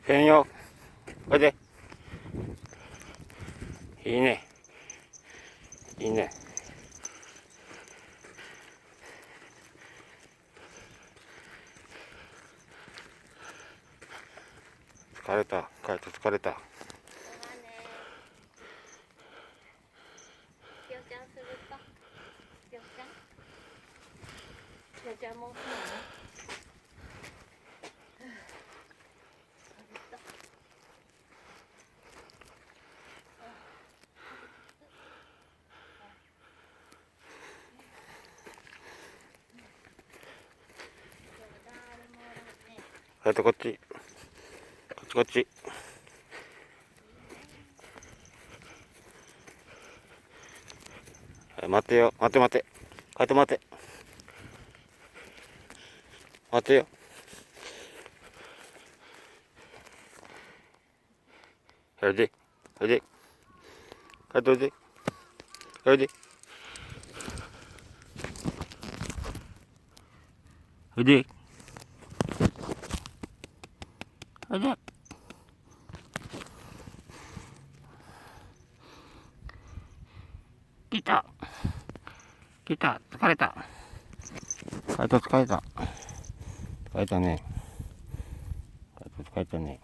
変よ。おいで。いいね。いいね。疲れた。カイト疲れた。ぴよちゃんするか。ぴよちゃん。ぴよちゃんもするの。カイトこっち。こっちこっち。待てよ。待て待て。カイト待て。待てよ。おいで。おいで。カイトおいで。おいで。おいで。おいで。来た。来た。疲れた。カイト疲れた。疲れたね。カイト疲れたね。